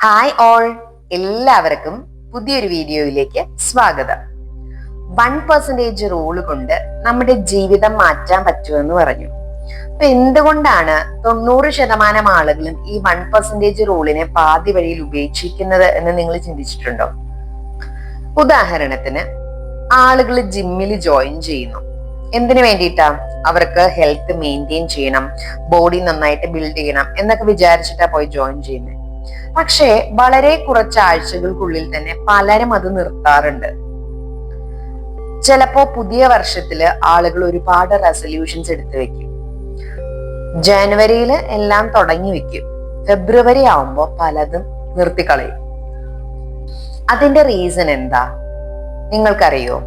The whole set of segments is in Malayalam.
ഹായ് ഓൾ, എല്ലാവർക്കും പുതിയൊരു വീഡിയോയിലേക്ക് സ്വാഗതം. 1% റൂൾ കൊണ്ട് നമ്മുടെ ജീവിതം മാറ്റാൻ പറ്റുമെന്ന് പറഞ്ഞു. അപ്പൊ എന്തുകൊണ്ടാണ് 90% ആളുകളും ഈ 1% റൂളിനെ പാതി വഴിയിൽ ഉപേക്ഷിക്കുന്നത് എന്ന് നിങ്ങൾ ചിന്തിച്ചിട്ടുണ്ടോ? ഉദാഹരണത്തിന്, ആളുകൾ ജിമ്മിൽ ജോയിൻ ചെയ്യുന്നു. എന്തിനു വേണ്ടിയിട്ടാ? അവർക്ക് ഹെൽത്ത് മെയിൻറ്റെയിൻ ചെയ്യണം, ബോഡി നന്നായിട്ട് ബിൽഡ് ചെയ്യണം എന്നൊക്കെ വിചാരിച്ചിട്ടാ പോയി ജോയിൻ ചെയ്യുന്നത്. പക്ഷേ വളരെ കുറച്ച് ആഴ്ചകൾക്കുള്ളിൽ തന്നെ പലരും അത് നിർത്താറുണ്ട്. ചിലപ്പോ പുതിയ വർഷത്തില് ആളുകൾ ഒരുപാട് റെസൊല്യൂഷൻസ് എടുത്തു വെക്കും. ജനുവരിയിൽ എല്ലാം തുടങ്ങി വെക്കും. ഫെബ്രുവരി ആവുമ്പോ പലതും നിർത്തിക്കളയും. അതിന്റെ റീസൺ എന്താ നിങ്ങൾക്കറിയോ?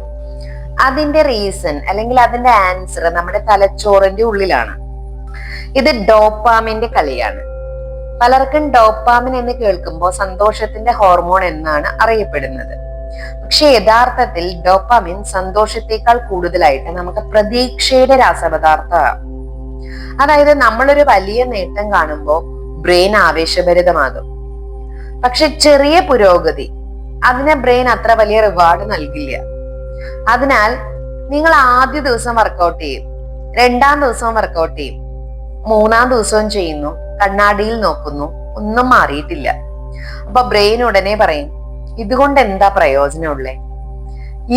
അതിന്റെ റീസൺ അല്ലെങ്കിൽ അതിന്റെ ആൻസർ നമ്മുടെ തലച്ചോറിന്റെ ഉള്ളിലാണ്. ഇത് ഡോപ്പാമിന്റെ കളിയാണ്. പലർക്കും ഡോപ്പാമിൻ എന്ന് കേൾക്കുമ്പോൾ സന്തോഷത്തിന്റെ ഹോർമോൺ എന്നാണ് അറിയപ്പെടുന്നത്. പക്ഷെ യഥാർത്ഥത്തിൽ ഡോപ്പാമിൻ സന്തോഷത്തെക്കാൾ കൂടുതലായിട്ട് നമുക്ക് പ്രതീക്ഷയുടെ രാസപദാർത്ഥമാണ്. അതായത് നമ്മളൊരു വലിയ നേട്ടം കാണുമ്പോൾ ബ്രെയിൻ ആവേശഭരിതമാകും. പക്ഷെ ചെറിയ പുരോഗതി അതിനെ ബ്രെയിൻ അത്ര വലിയ റിവാർഡ് നൽകില്ല. അതിനാൽ നിങ്ങൾ ആദ്യ ദിവസം വർക്കൗട്ട് ചെയ്യും, 2-ാം ദിവസവും വർക്കൗട്ട് ചെയ്യും, 3-ാം ദിവസവും ചെയ്യുന്നു, കണ്ണാടിയിൽ നോക്കുന്നു, ഒന്നും മാറിയിട്ടില്ല. അപ്പൊ ബ്രെയിൻ ഉടനെ പറയും, ഇതുകൊണ്ട് എന്താ പ്രയോജനമുള്ളേ?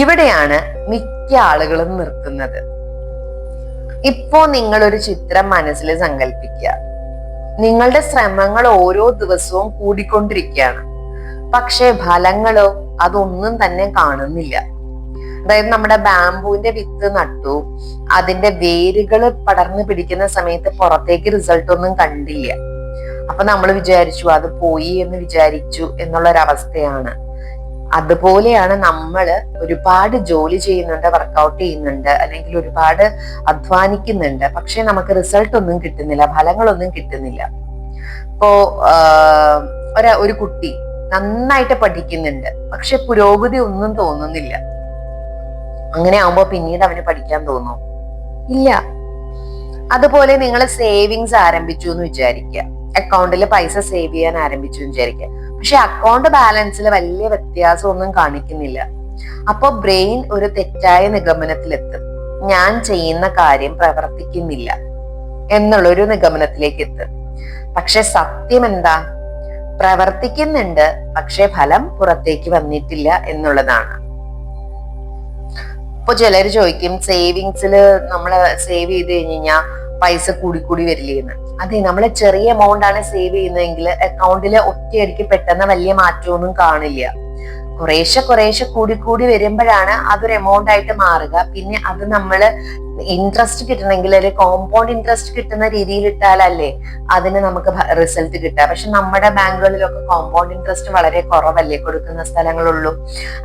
ഇവിടെയാണ് മിക്ക ആളുകളും നിർത്തുന്നത്. ഇപ്പോ നിങ്ങളൊരു ചിത്രം മനസ്സിൽ സങ്കല്പിക്കുക. നിങ്ങളുടെ ശ്രമങ്ങൾ ഓരോ ദിവസവും കൂടിക്കൊണ്ടിരിക്കുകയാണ്. പക്ഷെ ഫലങ്ങളോ അതൊന്നും തന്നെ കാണുന്നില്ല. അതായത് നമ്മുടെ ബാംബുവിന്റെ വിത്ത് നട്ടു, അതിന്റെ വേരുകൾ പടർന്നു പിടിക്കുന്ന സമയത്ത് പുറത്തേക്ക് റിസൾട്ട് ഒന്നും കണ്ടില്ല. അപ്പൊ നമ്മൾ വിചാരിച്ചു അത് പോയി എന്ന് വിചാരിച്ചു എന്നുള്ളൊരവസ്ഥയാണ്. അതുപോലെയാണ് നമ്മള് ഒരുപാട് ജോലി ചെയ്യുന്നുണ്ട്, വർക്കൗട്ട് ചെയ്യുന്നുണ്ട്, അല്ലെങ്കിൽ ഒരുപാട് അധ്വാനിക്കുന്നുണ്ട്, പക്ഷെ നമുക്ക് റിസൾട്ട് ഒന്നും കിട്ടുന്നില്ല, ഫലങ്ങളൊന്നും കിട്ടുന്നില്ല. ഇപ്പോ ഒരു കുട്ടി നന്നായിട്ട് പഠിക്കുന്നുണ്ട്, പക്ഷെ പുരോഗതി ഒന്നും തോന്നുന്നില്ല. അങ്ങനെ ആവുമ്പോ പിന്നീട് അവന് പഠിക്കാൻ തോന്നും? ഇല്ല. അതുപോലെ നിങ്ങൾ സേവിങ്സ് ആരംഭിച്ചു എന്ന് വിചാരിക്കുക, അക്കൗണ്ടിൽ പൈസ സേവ് ചെയ്യാൻ ആരംഭിച്ചു എന്ന് വിചാരിക്കുക. പക്ഷെ അക്കൗണ്ട് ബാലൻസിൽ വലിയ വ്യത്യാസം ഒന്നും കാണിക്കുന്നില്ല. അപ്പൊ ബ്രെയിൻ ഒരു തെറ്റായ നിഗമനത്തിലെത്തും, ഞാൻ ചെയ്യുന്ന കാര്യം പ്രവർത്തിക്കുന്നില്ല എന്നുള്ളൊരു നിഗമനത്തിലേക്ക് എത്തും. പക്ഷെ സത്യം എന്താ? പ്രവർത്തിക്കുന്നുണ്ട്, പക്ഷെ ഫലം പുറത്തേക്ക് വന്നിട്ടില്ല എന്നുള്ളതാണ്. ഇപ്പൊ ചിലര് ചോദിക്കും, സേവിങ്സിൽ നമ്മള് സേവ് ചെയ്ത് കഴിഞ്ഞാൽ പൈസ കൂടി വരില്ലേന്ന്. അതെ, നമ്മള് ചെറിയ എമൗണ്ട് ആണ് സേവ് ചെയ്യുന്നതെങ്കിൽ അക്കൗണ്ടില് ഒറ്റയടിക്ക് പെട്ടെന്ന് വലിയ മാറ്റമൊന്നും കാണില്ല. കുറേശ്ശെ കൂടി വരുമ്പോഴാണ് അതൊരു എമൗണ്ട് ആയിട്ട് മാറുക. പിന്നെ അത് നമ്മള് ഇൻട്രസ്റ്റ് കിട്ടണമെങ്കിൽ ഒരു കോമ്പൗണ്ട് ഇൻട്രസ്റ്റ് കിട്ടുന്ന രീതിയിൽ ഇട്ടാലല്ലേ അതിന് നമുക്ക് റിസൾട്ട് കിട്ടുക. പക്ഷെ നമ്മുടെ ബാങ്കുകളിലൊക്കെ കോമ്പൗണ്ട് ഇൻട്രസ്റ്റ് വളരെ കുറവല്ലേ കൊടുക്കുന്ന സ്ഥലങ്ങളുള്ളൂ.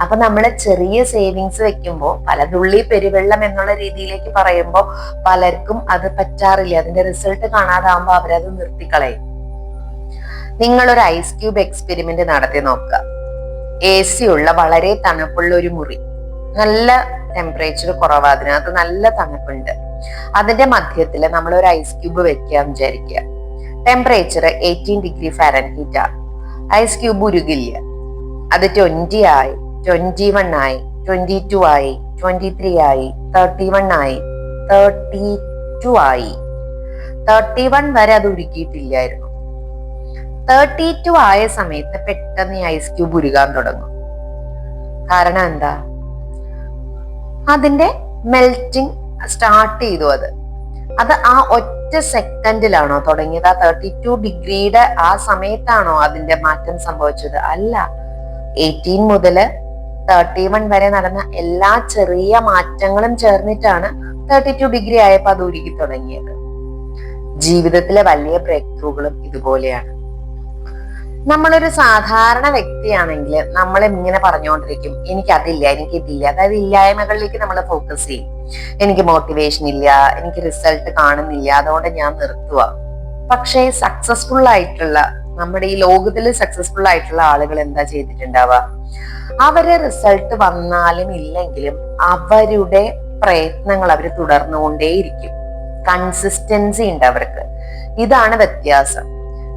അപ്പൊ നമ്മള് ചെറിയ സേവിങ്സ് വെക്കുമ്പോൾ പലതുള്ളി പെരുവെള്ളം എന്നുള്ള രീതിയിലേക്ക് പറയുമ്പോൾ പലർക്കും അത് പറ്റാറില്ല. അതിന്റെ റിസൾട്ട് കാണാതാകുമ്പോൾ അവരത് നിർത്തിക്കളയും. നിങ്ങളൊരു ഐസ് ക്യൂബ് എക്സ്പെരിമെന്റ് നടത്തി നോക്കുക. AC ഉള്ള വളരെ തണുപ്പുള്ള ഒരു മുറി, നല്ല ടെമ്പറേച്ചർ കുറവാ, അതിനകത്ത് നല്ല തണുപ്പുണ്ട്. അതിന്റെ മധ്യത്തിൽ നമ്മൾ ഒരു ഐസ് ക്യൂബ് വെക്കാൻ വിചാരിക്കുക. ടെമ്പറേച്ചർ 18 ഡിഗ്രി ഫാരൻഹീറ്റ് ആണ്. ഐസ് ക്യൂബ് ഉരുകില്ല. അത് 20 ആയി, 21 ആയി, 22 ആയി, 23 ആയി, 31 ആയി, 32 ആയി. 31 വരെ അത് ഉരുക്കിയിട്ടില്ലായിരുന്നു. 32 ആയ സമയത്ത് പെട്ടെന്ന് ഈ ഐസ് ക്യൂബ് ഉരുകാൻ തുടങ്ങും. കാരണം എന്താ? അതിന്റെ മെൽറ്റിംഗ് സ്റ്റാർട്ട് ചെയ്തു. അത് ആ ഒറ്റ സെക്കൻഡിലാണോ തുടങ്ങിയത്? ആ 32 ഡിഗ്രിയുടെ ആ സമയത്താണോ അതിന്റെ മാറ്റം സംഭവിച്ചത്? അല്ല. 18 മുതൽ 31 വരെ നടന്ന എല്ലാ ചെറിയ മാറ്റങ്ങളും ചേർന്നിട്ടാണ് 32 ഡിഗ്രി ആയപ്പോ അത് ഉരുകി തുടങ്ങിയത്. ജീവിതത്തിലെ വലിയ ബ്രേക്ക് ത്രൂകളും ഇതുപോലെയാണ്. നമ്മളൊരു സാധാരണ വ്യക്തിയാണെങ്കിൽ നമ്മൾ ഇങ്ങനെ പറഞ്ഞുകൊണ്ടിരിക്കും, എനിക്കതില്ല, എനിക്കിതില്ല. അതായത് ഇല്ലായ്മകളിലേക്ക് നമ്മൾ ഫോക്കസ് ചെയ്യും. എനിക്ക് മോട്ടിവേഷൻ ഇല്ല, എനിക്ക് റിസൾട്ട് കാണുന്നില്ല, അതുകൊണ്ട് ഞാൻ നിർത്തുക. പക്ഷേ സക്സസ്ഫുൾ ആയിട്ടുള്ള, നമ്മുടെ ഈ ലോകത്തിൽ സക്സസ്ഫുൾ ആയിട്ടുള്ള ആളുകൾ എന്താ ചെയ്തിട്ടുണ്ടാവുക? അവര് റിസൾട്ട് വന്നാലും ഇല്ലെങ്കിലും അവരുടെ പ്രയത്നങ്ങൾ അവർ തുടർന്നുകൊണ്ടേയിരിക്കും. കൺസിസ്റ്റൻസി ഉണ്ട് അവർക്ക്. ഇതാണ് വ്യത്യാസം.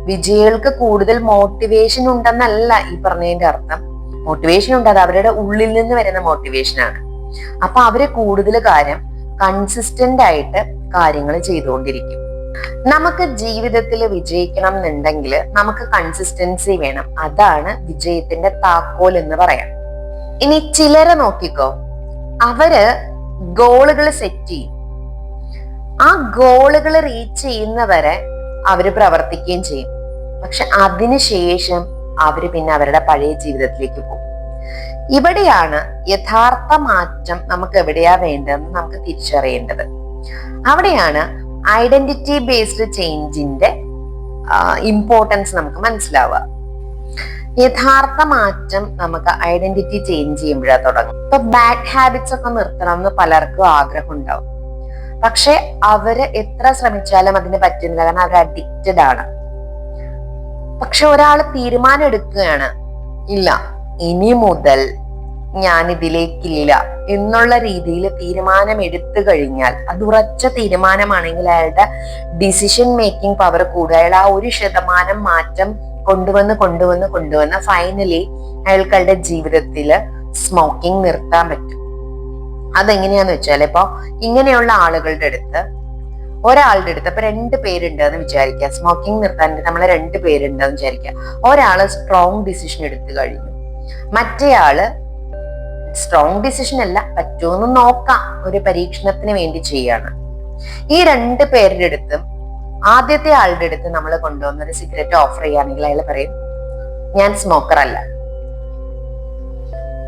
വിജയികൾക്ക് കൂടുതൽ മോട്ടിവേഷൻ ഉണ്ടെന്നല്ല ഈ പറഞ്ഞതിന്റെ അർത്ഥം. മോട്ടിവേഷൻ ഉണ്ട്, അത് അവരുടെ ഉള്ളിൽ നിന്ന് വരുന്ന മോട്ടിവേഷൻ ആണ്. അപ്പൊ അവര് കൂടുതൽ കാര്യം കൺസിസ്റ്റന്റ് ആയിട്ട് കാര്യങ്ങൾ ചെയ്തുകൊണ്ടിരിക്കും. നമുക്ക് ജീവിതത്തിൽ വിജയിക്കണം എന്നുണ്ടെങ്കിൽ നമുക്ക് കൺസിസ്റ്റൻസി വേണം. അതാണ് വിജയത്തിന്റെ താക്കോൽ എന്ന് പറയാം. ഇനി ചിലരെ നോക്കിക്കോ, അവര് ഗോളുകൾ സെറ്റ് ചെയ്യും. ആ ഗോളുകൾ റീച്ച് ചെയ്യുന്നവരെ അവര് പ്രവർത്തിക്കുകയും ചെയ്യും. പക്ഷെ അതിനുശേഷം അവര് പിന്നെ അവരുടെ പഴയ ജീവിതത്തിലേക്ക് പോകും. ഇവിടെയാണ് യഥാർത്ഥ മാറ്റം നമുക്ക് എവിടെയാ വേണ്ടതെന്ന് നമുക്ക് തിരിച്ചറിയേണ്ടത്. അവിടെയാണ് ഐഡന്റിറ്റി ബേസ്ഡ് ചേഞ്ചിന്റെ ഇമ്പോർട്ടൻസ് നമുക്ക് മനസ്സിലാവുക. യഥാർത്ഥ മാറ്റം നമുക്ക് ഐഡന്റിറ്റി ചേഞ്ച് ചെയ്യുമ്പോഴാണ് തുടങ്ങും. ഇപ്പൊ ബാഡ് ഹാബിറ്റ്സ് ഒക്കെ നിർത്തണം എന്ന് പലർക്കും ആഗ്രഹം ഉണ്ടാവും. പക്ഷെ അവര് എത്ര ശ്രമിച്ചാലും അതിന് പറ്റുന്നില്ല, കാരണം അവർ അഡിക്റ്റഡ് ആണ്. പക്ഷെ ഒരാൾ തീരുമാനം എടുക്കുകയാണ്, ഇല്ല ഇനി മുതൽ ഞാൻ ഇതിലേക്കില്ല എന്നുള്ള രീതിയിൽ തീരുമാനം എടുത്തു കഴിഞ്ഞാൽ, അത് ഉറച്ച തീരുമാനമാണെങ്കിൽ അയാളുടെ ഡിസിഷൻ മേക്കിംഗ് പവർ കൂടുക. അയാൾ ആ 1% മാറ്റം കൊണ്ടുവന്ന് ഫൈനലി അയാൾക്കുടെ ജീവിതത്തില് സ്മോക്കിംഗ് നിർത്താൻ പറ്റും. അതെങ്ങനെയാന്ന് വെച്ചാൽ, ഇപ്പൊ ഇങ്ങനെയുള്ള ആളുകളുടെ അടുത്ത്, ഒരാളുടെ അടുത്ത് ഇപ്പൊ 2 പേരുണ്ട് എന്ന് വിചാരിക്കുക. സ്മോക്കിംഗ് നിർത്താൻ നമ്മളെ 2 പേരുണ്ടെന്ന് വിചാരിക്കുക. ഒരാള് സ്ട്രോങ് ഡിസിഷൻ എടുത്തു കഴിഞ്ഞു, മറ്റേയാള് സ്ട്രോങ് ഡിസിഷൻ അല്ല, പറ്റുമെന്ന് നോക്കാം, ഒരു പരീക്ഷണത്തിന് വേണ്ടി ചെയ്യാണ്. ഈ 2 പേരുടെ അടുത്തും ആദ്യത്തെ ആളുടെ അടുത്ത് നമ്മൾ കൊണ്ടുവന്ന ഒരു സിഗരറ്റ് ഓഫർ ചെയ്യുകയാണെങ്കിൽ അയാൾ പറയും, ഞാൻ സ്മോക്കർ അല്ല,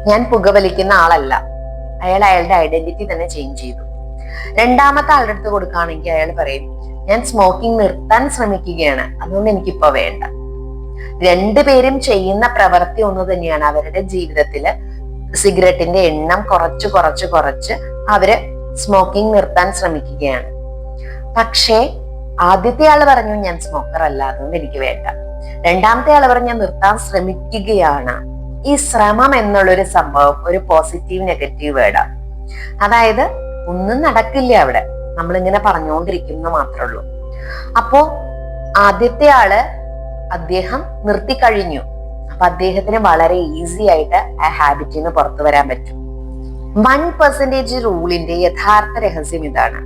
ഞാൻ പുകവലിക്കുന്ന ആളല്ല. അയാൾ അയാളുടെ ഐഡന്റിറ്റി തന്നെ ചേഞ്ച് ചെയ്തു. രണ്ടാമത്തെ ആളുടെ അടുത്ത് കൊടുക്കുകയാണെങ്കിൽ അയാൾ പറയും, ഞാൻ സ്മോക്കിംഗ് നിർത്താൻ ശ്രമിക്കുകയാണ്, അതുകൊണ്ട് എനിക്കിപ്പോ വേണ്ട. 2 പേരും ചെയ്യുന്ന പ്രവൃത്തി ഒന്ന് തന്നെയാണ്. അവരുടെ ജീവിതത്തില് സിഗരറ്റിന്റെ എണ്ണം കുറച്ച് അവര് സ്മോക്കിംഗ് നിർത്താൻ ശ്രമിക്കുകയാണ്. പക്ഷേ ആദ്യത്തെ ആള് പറഞ്ഞു, ഞാൻ സ്മോക്കർ അല്ല, അതുകൊണ്ട് എനിക്ക് വേണ്ട. രണ്ടാമത്തെ ആള് പറഞ്ഞു, ഞാൻ നിർത്താൻ ശ്രമിക്കുകയാണ്. ഈ ശ്രമം എന്നുള്ളൊരു സംഭവം ഒരു പോസിറ്റീവ് നെഗറ്റീവ് വേർഡാണ്. അതായത് ഒന്നും നടക്കില്ല അവിടെ, നമ്മളിങ്ങനെ പറഞ്ഞുകൊണ്ടിരിക്കുന്ന മാത്രമേ ഉള്ളൂ. അപ്പോ ആദ്യത്തെ ആള് അദ്ദേഹം നിർത്തി കഴിഞ്ഞു. അപ്പൊ അദ്ദേഹത്തിന് വളരെ ഈസി ആയിട്ട് ആ ഹാബിറ്റിൽ നിന്ന് പുറത്തു വരാൻ പറ്റും. 1% റൂളിന്റെ യഥാർത്ഥ രഹസ്യം ഇതാണ്.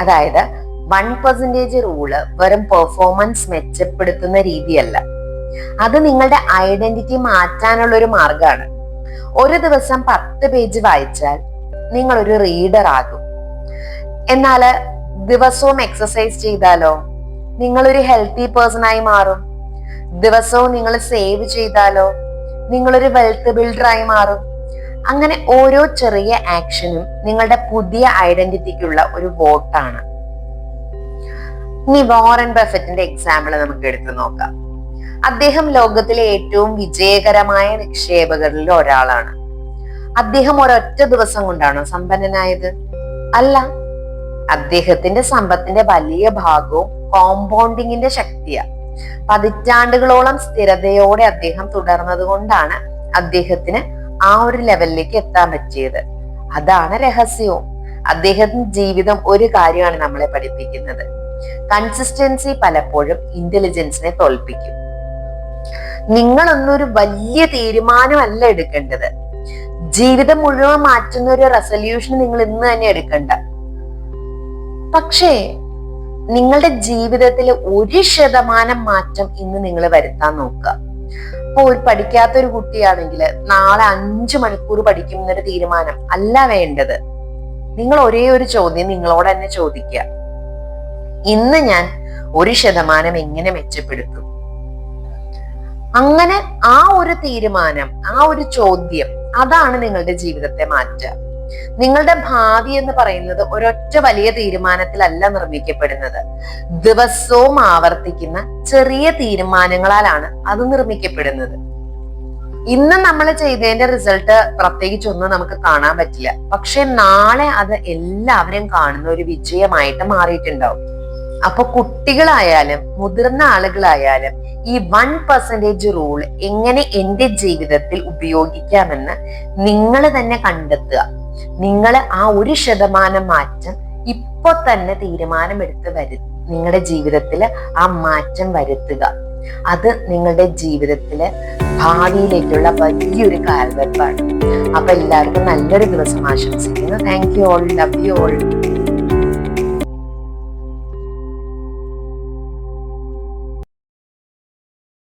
അതായത് 1% റൂള് വെറും പെർഫോമൻസ് മെച്ചപ്പെടുത്തുന്ന രീതിയല്ല, അത് നിങ്ങളുടെ ഐഡന്റിറ്റി മാറ്റാനുള്ള ഒരു മാർഗമാണ്. ഒരു ദിവസം 10 പേജ് വായിച്ചാൽ നിങ്ങൾ ഒരു റീഡർ ആകും. എന്നാൽ ദിവസവും എക്സസൈസ് ചെയ്താലോ നിങ്ങളൊരു ഹെൽത്തി പേഴ്സൺ ആയി മാറും. ദിവസവും നിങ്ങൾ സേവ് ചെയ്താലോ നിങ്ങളൊരു വെൽത്ത് ബിൽഡറായി മാറും. അങ്ങനെ ഓരോ ചെറിയ ആക്ഷനും നിങ്ങളുടെ പുതിയ ഐഡന്റിറ്റിക്കുള്ള ഒരു വോട്ടാണ്. ഇനി വാറൻ ബഫറ്റിന്റെ എക്സാമ്പിൾ നമുക്ക് എടുത്തു നോക്കാം. അദ്ദേഹം ലോകത്തിലെ ഏറ്റവും വിജയകരമായ നിക്ഷേപകരിൽ ഒരാളാണ്. അദ്ദേഹം ഒരൊറ്റ ദിവസം കൊണ്ടാണോ സമ്പന്നനായത്? അല്ല. അദ്ദേഹത്തിന്റെ സമ്പത്തിന്റെ വലിയ ഭാഗവും കോമ്പൗണ്ടിങ്ങിന്റെ ശക്തിയാ. പതിറ്റാണ്ടുകളോളം സ്ഥിരതയോടെ അദ്ദേഹം തുടർന്നത് കൊണ്ടാണ് അദ്ദേഹത്തിന് ആ ഒരു ലെവലിലേക്ക് എത്താൻ പറ്റിയത്. അതാണ് രഹസ്യവും. അദ്ദേഹത്തിന്റെ ജീവിതം ഒരു കാര്യമാണ് നമ്മളെ പഠിപ്പിക്കുന്നത്: കൺസിസ്റ്റൻസി പലപ്പോഴും ഇന്റലിജൻസിനെ തോൽപ്പിക്കും. നിങ്ങളൊന്നൊരു വലിയ തീരുമാനമല്ല എടുക്കേണ്ടത്. ജീവിതം മുഴുവൻ മാറ്റുന്ന ഒരു റെസൊല്യൂഷൻ നിങ്ങൾ ഇന്ന് തന്നെ എടുക്കണ്ട. പക്ഷേ നിങ്ങളുടെ ജീവിതത്തിൽ 1% മാറ്റം ഇന്ന് നിങ്ങൾ വരുത്താൻ നോക്കുക. ഇപ്പൊ പഠിക്കാത്തൊരു കുട്ടിയാണെങ്കിൽ നാളെ 5 മണിക്കൂർ പഠിക്കും എന്നൊരു തീരുമാനം അല്ല വേണ്ടത്. നിങ്ങൾ ഒരേ ഒരു ചോദ്യം നിങ്ങളോട് തന്നെ ചോദിക്കുക: ഇന്ന് ഞാൻ 1% എങ്ങനെ മെച്ചപ്പെടുത്തും? അങ്ങനെ ആ ഒരു തീരുമാനം, ആ ഒരു ചോദ്യം, അതാണ് നിങ്ങളുടെ ജീവിതത്തെ മാറ്റുക. നിങ്ങളുടെ ഭാവി എന്ന് പറയുന്നത് ഒരൊറ്റ വലിയ തീരുമാനത്തിലല്ല നിർമ്മിക്കപ്പെടുന്നത്. ദിവസവും ആവർത്തിക്കുന്ന ചെറിയ തീരുമാനങ്ങളാലാണ് അത് നിർമ്മിക്കപ്പെടുന്നത്. ഇന്ന് നമ്മൾ ചെയ്തതിന്റെ റിസൾട്ട് പ്രത്യേകിച്ചൊന്നും നമുക്ക് കാണാൻ പറ്റില്ല. പക്ഷെ നാളെ അത് എല്ലാവരും കാണുന്ന ഒരു വിജയമായിട്ട് മാറിയിട്ടുണ്ടാവും. അപ്പൊ കുട്ടികളായാലും മുതിർന്ന ആളുകളായാലും ഈ 1% റൂൾ എങ്ങനെ എന്റെ ജീവിതത്തിൽ ഉപയോഗിക്കാമെന്ന് നിങ്ങൾ തന്നെ കണ്ടെത്തുക. നിങ്ങൾ ആ 1% മാറ്റം ഇപ്പൊ തന്നെ തീരുമാനമെടുത്ത് നിങ്ങളുടെ ജീവിതത്തിൽ ആ മാറ്റം വരുത്തുക. അത് നിങ്ങളുടെ ജീവിതത്തിലെ ഭാവിയിലേക്കുള്ള വലിയൊരു കാൽവെപ്പാണ്. അപ്പൊ എല്ലാവർക്കും നല്ലൊരു ദിവസം ആശംസിക്കുന്നു. Thank you all, love you all.